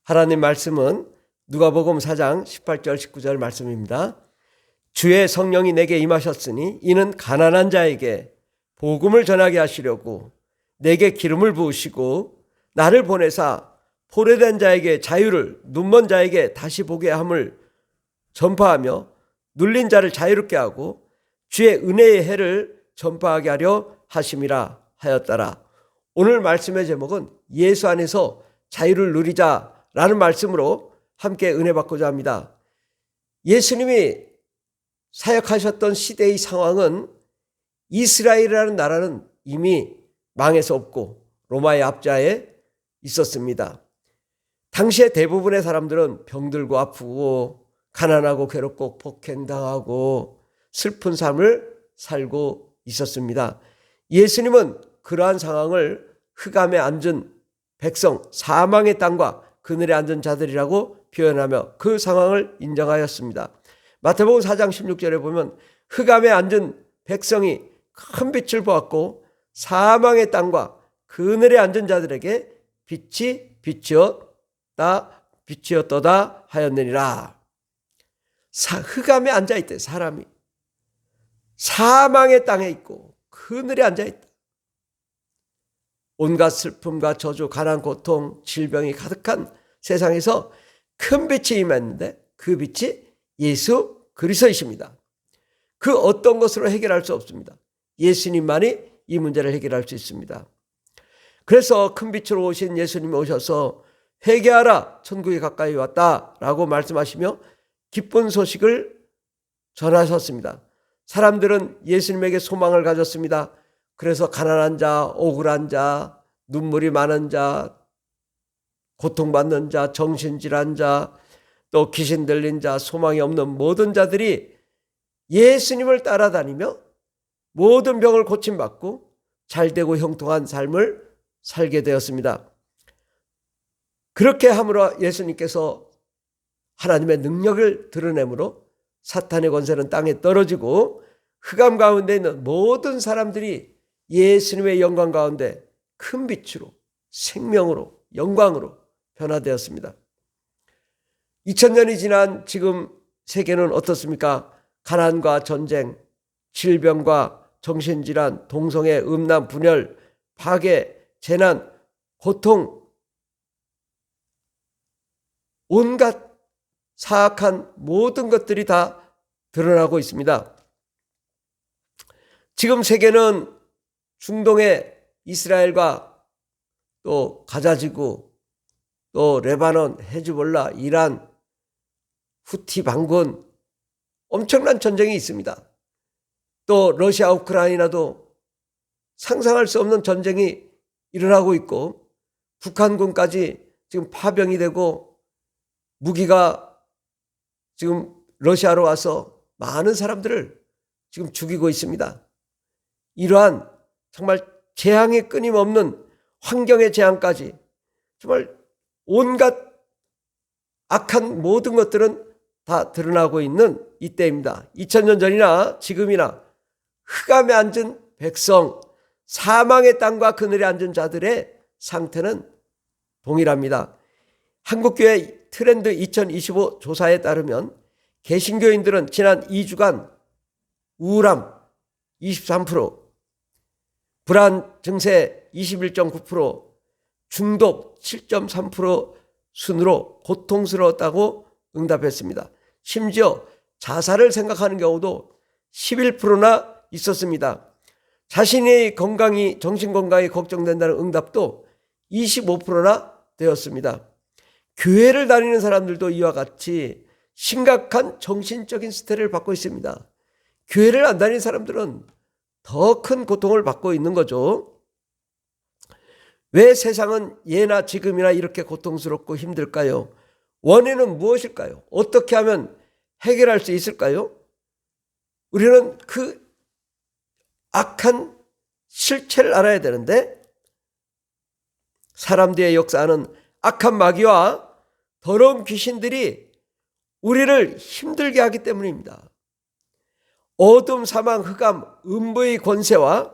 하나님 말씀은 누가복음 4장 18절 19절 말씀입니다. 주의 성령이 내게 임하셨으니 이는 가난한 자에게 복음을 전하게 하시려고 내게 기름을 부으시고 나를 보내사 포로된 자에게 자유를, 눈먼 자에게 다시 보게 함을 전파하며 눌린 자를 자유롭게 하고 주의 은혜의 해를 전파하게 하려 하심이라 하였더라. 오늘 말씀의 제목은 예수 안에서 자유를 누리자라는 말씀으로 함께 은혜 받고자 합니다. 예수님이 사역하셨던 시대의 상황은 이스라엘이라는 나라는 이미 망해서 없고 로마의 압제하에 있었습니다. 당시에 대부분의 사람들은 병들고 아프고 가난하고 괴롭고 폭행당하고 슬픈 삶을 살고 있었습니다. 예수님은 그러한 상황을 흑암에 앉은 백성, 사망의 땅과 그늘에 앉은 자들이라고 표현하며 그 상황을 인정하였습니다. 마태복음 4장 16절에 보면 흑암에 앉은 백성이 큰 빛을 보았고 사망의 땅과 그늘에 앉은 자들에게 빛이 비치었도다 하였느니라. 흑암에 앉아있대. 사람이 사망의 땅에 있고 그늘에 앉아있다. 온갖 슬픔과 저주, 가난, 고통, 질병이 가득한 세상에서 큰 빛이 임했는데 그 빛이 예수 그리스도이십니다. 그 어떤 것으로 해결할 수 없습니다. 예수님만이 이 문제를 해결할 수 있습니다. 그래서 큰 빛으로 오신 예수님이 오셔서 회개하라, 천국이 가까이 왔다라고 말씀하시며 기쁜 소식을 전하셨습니다. 사람들은 예수님에게 소망을 가졌습니다. 그래서 가난한 자, 억울한 자, 눈물이 많은 자, 고통받는 자, 정신질환 자, 또 귀신 들린 자, 소망이 없는 모든 자들이 예수님을 따라다니며 모든 병을 고침받고 잘되고 형통한 삶을 살게 되었습니다. 그렇게 함으로 예수님께서 하나님의 능력을 드러내므로 사탄의 권세는 땅에 떨어지고 흑암 가운데 있는 모든 사람들이 예수님의 영광 가운데 큰 빛으로, 생명으로, 영광으로 변화되었습니다. 2000년이 지난 지금 세계는 어떻습니까? 가난과 전쟁, 질병과 정신질환, 동성애, 음란, 분열, 파괴, 재난, 고통, 온갖 사악한 모든 것들이 다 드러나고 있습니다. 지금 세계는 중동의 이스라엘과 또 가자지구, 또 레바논, 헤즈볼라, 이란, 후티 반군 엄청난 전쟁이 있습니다. 또 러시아, 우크라이나도 상상할 수 없는 전쟁이 일어나고 있고 북한군까지 지금 파병이 되고 무기가 지금 러시아로 와서 많은 사람들을 지금 죽이고 있습니다. 이러한 정말 재앙이 끊임없는 환경의 재앙까지 정말 온갖 악한 모든 것들은 다 드러나고 있는 이때입니다. 2000년 전이나 지금이나 흑암에 앉은 백성, 사망의 땅과 그늘에 앉은 자들의 상태는 동일합니다. 한국교회 트렌드 2025 조사에 따르면 개신교인들은 지난 2주간 우울함 23%, 불안 증세 21.9%, 중독 7.3% 순으로 고통스러웠다고 응답했습니다. 심지어 자살을 생각하는 경우도 11%나 있었습니다. 자신의 건강이, 정신건강이 걱정된다는 응답도 25%나 되었습니다. 교회를 다니는 사람들도 이와 같이 심각한 정신적인 스트레스를 받고 있습니다. 교회를 안 다니는 사람들은 더 큰 고통을 받고 있는 거죠. 왜 세상은 예나 지금이나 이렇게 고통스럽고 힘들까요? 원인은 무엇일까요? 어떻게 하면 해결할 수 있을까요? 우리는 그 악한 실체를 알아야 되는데 사람들의 역사는 악한 마귀와 더러운 귀신들이 우리를 힘들게 하기 때문입니다. 어둠, 사망, 흑암, 음부의 권세와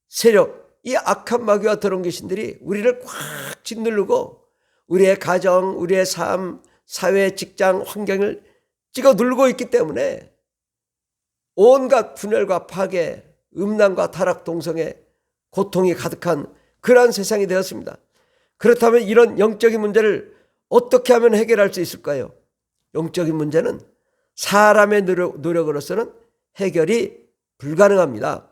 세력, 이 악한 마귀와 더러운 귀신들이 우리를 꽉 짓누르고 우리의 가정, 우리의 삶, 사회, 직장, 환경을 찍어 누르고 있기 때문에 온갖 분열과 파괴, 음란과 타락 동성애, 고통이 가득한 그러한 세상이 되었습니다. 그렇다면 이런 영적인 문제를 어떻게 하면 해결할 수 있을까요? 영적인 문제는 사람의 노력으로서는 해결이 불가능합니다.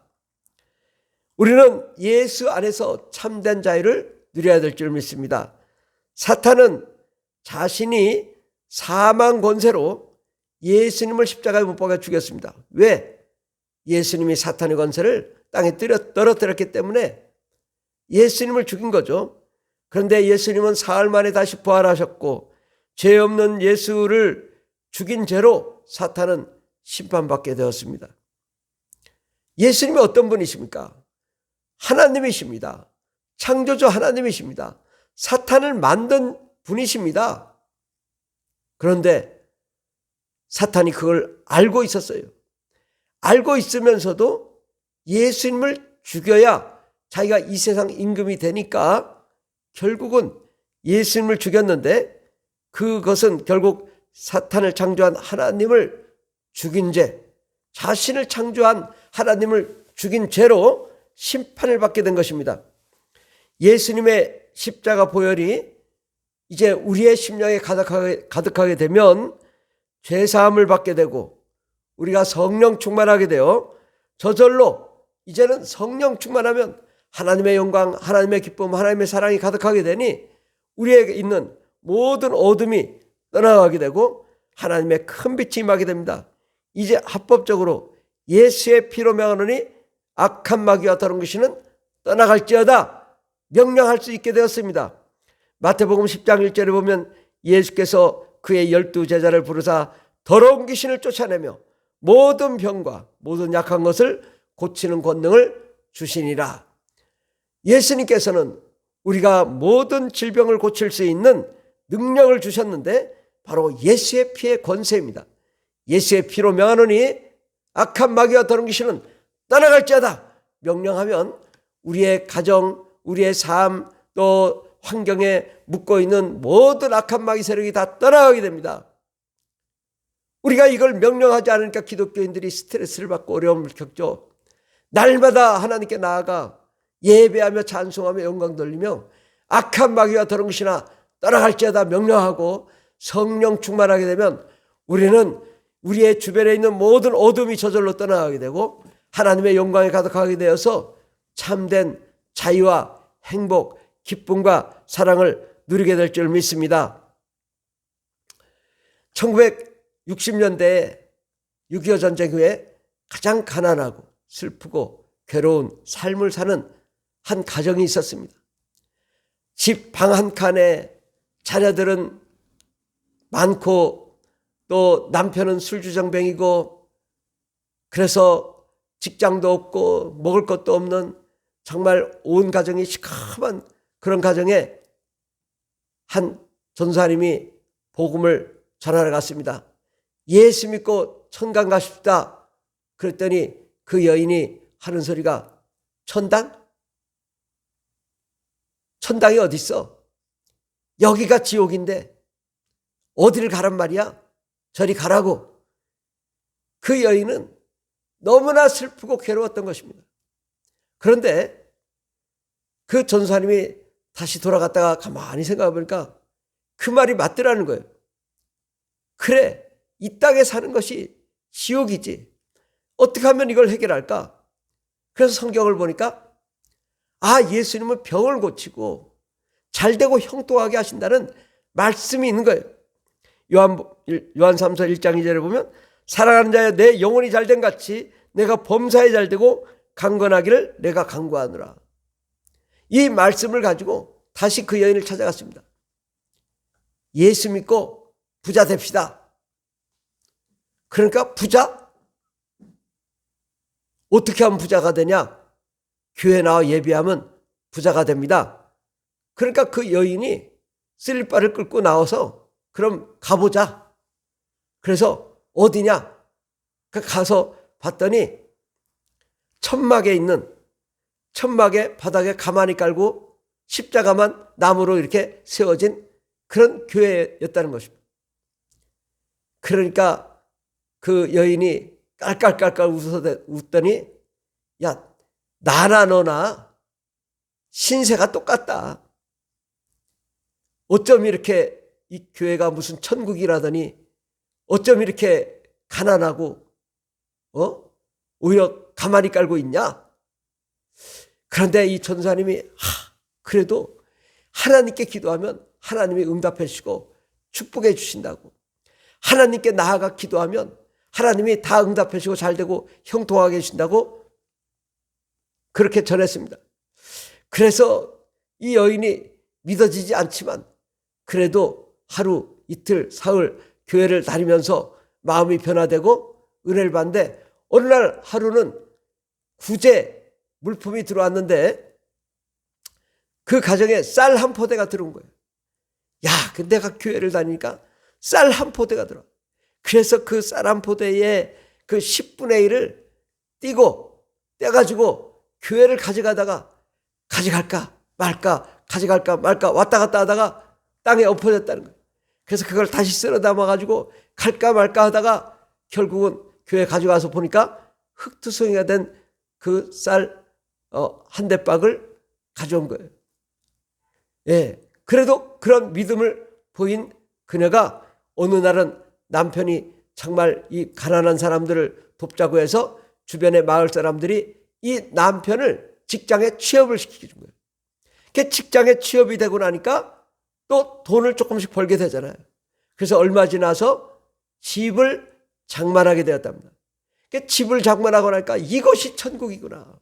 우리는 예수 안에서 참된 자유를 누려야 될 줄 믿습니다. 사탄은 자신이 사망 권세로 예수님을 십자가에 못 박아 죽였습니다. 왜? 예수님이 사탄의 권세를 땅에 떨어뜨렸기 때문에 예수님을 죽인 거죠. 그런데 예수님은 사흘 만에 다시 부활하셨고 죄 없는 예수를 죽인 죄로 사탄은 심판받게 되었습니다. 예수님이 어떤 분이십니까? 하나님이십니다. 창조주 하나님이십니다. 사탄을 만든 분이십니다. 그런데 사탄이 그걸 알고 있었어요. 알고 있으면서도 예수님을 죽여야 자기가 이 세상 임금이 되니까 결국은 예수님을 죽였는데 그것은 결국 사탄을 창조한 하나님을 죽인 죄, 자신을 창조한 하나님을 죽인 죄로 심판을 받게 된 것입니다. 예수님의 십자가 보혈이 이제 우리의 심령에 가득하게 되면 죄사함을 받게 되고 우리가 성령 충만하게 되어 저절로 이제는 성령 충만하면 하나님의 영광, 하나님의 기쁨, 하나님의 사랑이 가득하게 되니 우리에게 있는 모든 어둠이 떠나가게 되고 하나님의 큰 빛이 임하게 됩니다. 이제 합법적으로 예수의 피로 명하노니 악한 마귀와 더러운 귀신은 떠나갈지어다 명령할 수 있게 되었습니다. 마태복음 10장 1절에 보면 예수께서 그의 12제자를 부르사 더러운 귀신을 쫓아내며 모든 병과 모든 약한 것을 고치는 권능을 주시니라. 예수님께서는 우리가 모든 질병을 고칠 수 있는 능력을 주셨는데 바로 예수의 피의 권세입니다. 예수의 피로 명하노니 악한 마귀와 더러운 귀신은 떠나갈지어다 명령하면 우리의 가정, 우리의 삶, 또 환경에 묶고 있는 모든 악한 마귀 세력이 다 떠나가게 됩니다. 우리가 이걸 명령하지 않으니까 기독교인들이 스트레스를 받고 어려움을 겪죠. 날마다 하나님께 나아가 예배하며 찬송하며 영광 돌리며 악한 마귀와 더러운 것이나 떠나갈지어다 명령하고 성령 충만하게 되면 우리는 우리의 주변에 있는 모든 어둠이 저절로 떠나가게 되고 하나님의 영광에 가득하게 되어서 참된 자유와 행복, 기쁨과 사랑을 누리게 될 줄 믿습니다. 1960년대에 6.25 전쟁 후에 가장 가난하고 슬프고 괴로운 삶을 사는 한 가정이 있었습니다. 집 방 한 칸에 자녀들은 많고 또 남편은 술주정뱅이고 그래서 직장도 없고 먹을 것도 없는 정말 온 가정이 시커먼 그런 가정에 한 전사님이 복음을 전하러 갔습니다. 예수 믿고 천당 가십시다. 그랬더니 그 여인이 하는 소리가 천당? 천당이 어디 있어? 여기가 지옥인데 어디를 가란 말이야? 저리 가라고. 그 여인은 너무나 슬프고 괴로웠던 것입니다. 그런데 그 전사님이 다시 돌아갔다가 가만히 생각해 보니까 그 말이 맞더라는 거예요. 그래, 이 땅에 사는 것이 지옥이지. 어떻게 하면 이걸 해결할까? 그래서 성경을 보니까 예수님은 병을 고치고 잘되고 형통하게 하신다는 말씀이 있는 거예요. 요한삼서 1장 2절에 보면 사랑하는 자여 내 영혼이 잘된 같이 내가 범사에 잘되고 강건하기를 내가 간구하노라. 이 말씀을 가지고 다시 그 여인을 찾아갔습니다. 예수 믿고 부자 됩시다. 그러니까 부자? 어떻게 하면 부자가 되냐? 교회 나와 예배하면 부자가 됩니다. 그러니까 그 여인이 슬리퍼를 끌고 나와서 그럼 가보자. 그래서 어디냐? 가서 봤더니 천막에 바닥에 가만히 깔고 십자가만 나무로 이렇게 세워진 그런 교회였다는 것입니다. 그러니까 그 여인이 깔깔깔깔 웃더니 야, 나나 너나 신세가 똑같다. 어쩜 이렇게 이 교회가 무슨 천국이라더니 어쩜 이렇게 가난하고 오히려 가만히 깔고 있냐. 그런데 이 전사님이 그래도 하나님께 기도하면 하나님이 응답해 주시고 축복해 주신다고. 하나님께 나아가 기도하면 하나님이 다 응답해 주시고 잘되고 형통하게 해주신다고 그렇게 전했습니다. 그래서 이 여인이 믿어지지 않지만 그래도 하루 이틀 사흘 교회를 다니면서 마음이 변화되고 은혜를 받는데 어느 날 하루는 구제 물품이 들어왔는데 그 가정에 쌀 한 포대가 들어온 거예요. 야, 내가 교회를 다니니까 쌀 한 포대가 들어. 그래서 그 쌀 한 포대에 그 10분의 1을 떼가지고 교회를 가져가다가 가져갈까 말까 가져갈까 말까 왔다 갔다 하다가 땅에 엎어졌다는 거예요. 그래서 그걸 다시 쓸어 담아가지고 갈까 말까 하다가 결국은 교회 가져가서 보니까 흙투성이가 된 그 쌀 한 대박을 가져온 거예요. 예, 그래도 그런 믿음을 보인 그녀가 어느 날은 남편이 정말 이 가난한 사람들을 돕자고 해서 주변의 마을 사람들이 이 남편을 직장에 취업을 시켜준 거예요. 그 직장에 취업이 되고 나니까 또 돈을 조금씩 벌게 되잖아요. 그래서 얼마 지나서 집을 장만하게 되었답니다. 집을 장만하고 나니까 이것이 천국이구나.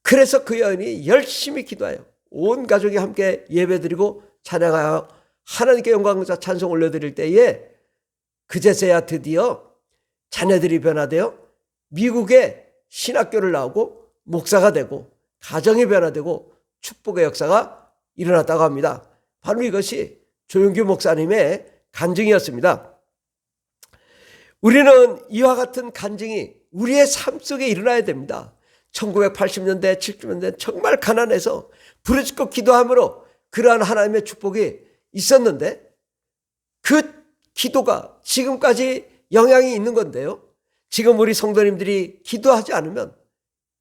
그래서 그 여인이 열심히 기도하여 온 가족이 함께 예배드리고 찬양하여 하나님께 영광과 찬송 올려드릴 때에 그제서야 드디어 자녀들이 변화되어 미국에 신학교를 나오고 목사가 되고 가정이 변화되고 축복의 역사가 일어났다고 합니다. 바로 이것이 조용규 목사님의 간증이었습니다. 우리는 이와 같은 간증이 우리의 삶 속에 일어나야 됩니다. 1980년대, 70년대 정말 가난해서 부르짖고 기도함으로 그러한 하나님의 축복이 있었는데 그 기도가 지금까지 영향이 있는 건데요. 지금 우리 성도님들이 기도하지 않으면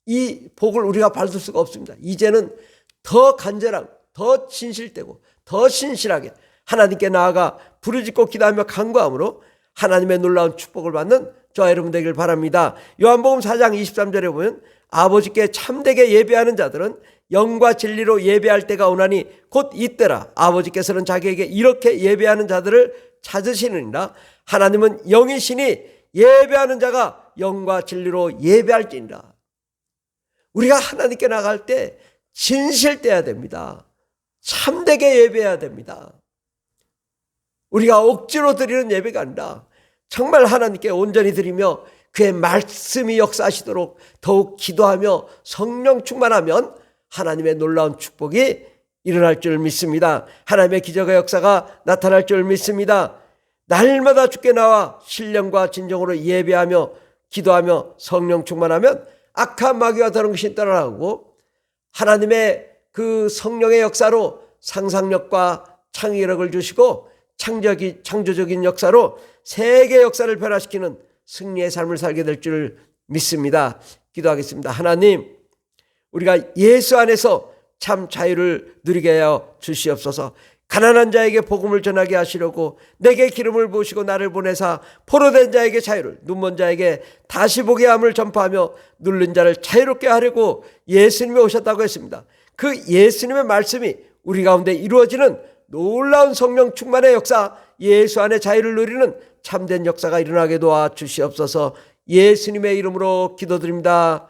이 복을 우리가 받을 수가 없습니다. 이제는 더 간절하고 더 진실되고 더 신실하게 하나님께 나아가 부르짖고 기도하며 간구함으로 하나님의 놀라운 축복을 받는 저와 여러분 되길 바랍니다. 요한복음 4장 23절에 보면 아버지께 참되게 예배하는 자들은 영과 진리로 예배할 때가 오나니 곧 이때라. 아버지께서는 자기에게 이렇게 예배하는 자들을 찾으시느니라. 하나님은 영이시니 예배하는 자가 영과 진리로 예배할지니라. 우리가 하나님께 나갈 때 진실돼야 됩니다. 참되게 예배해야 됩니다. 우리가 억지로 드리는 예배가 아니라 정말 하나님께 온전히 드리며 그의 말씀이 역사하시도록 더욱 기도하며 성령 충만하면 하나님의 놀라운 축복이 일어날 줄 믿습니다. 하나님의 기적의 역사가 나타날 줄 믿습니다. 날마다 주께 나와 신령과 진정으로 예배하며 기도하며 성령 충만하면 악한 마귀와 다른 것이 떠나가고 하나님의 그 성령의 역사로 상상력과 창의력을 주시고 창조적인 역사로 세계 역사를 변화시키는 승리의 삶을 살게 될 줄 믿습니다. 기도하겠습니다. 하나님, 우리가 예수 안에서 참 자유를 누리게 하여 주시옵소서. 가난한 자에게 복음을 전하게 하시려고 내게 기름을 부으시고 나를 보내사 포로된 자에게 자유를, 눈먼 자에게 다시 보게 함을 전파하며 눌린 자를 자유롭게 하려고 예수님이 오셨다고 했습니다. 그 예수님의 말씀이 우리 가운데 이루어지는 놀라운 성령 충만의 역사, 예수 안에 자유를 누리는 참된 역사가 일어나게 도와 주시옵소서. 예수님의 이름으로 기도드립니다.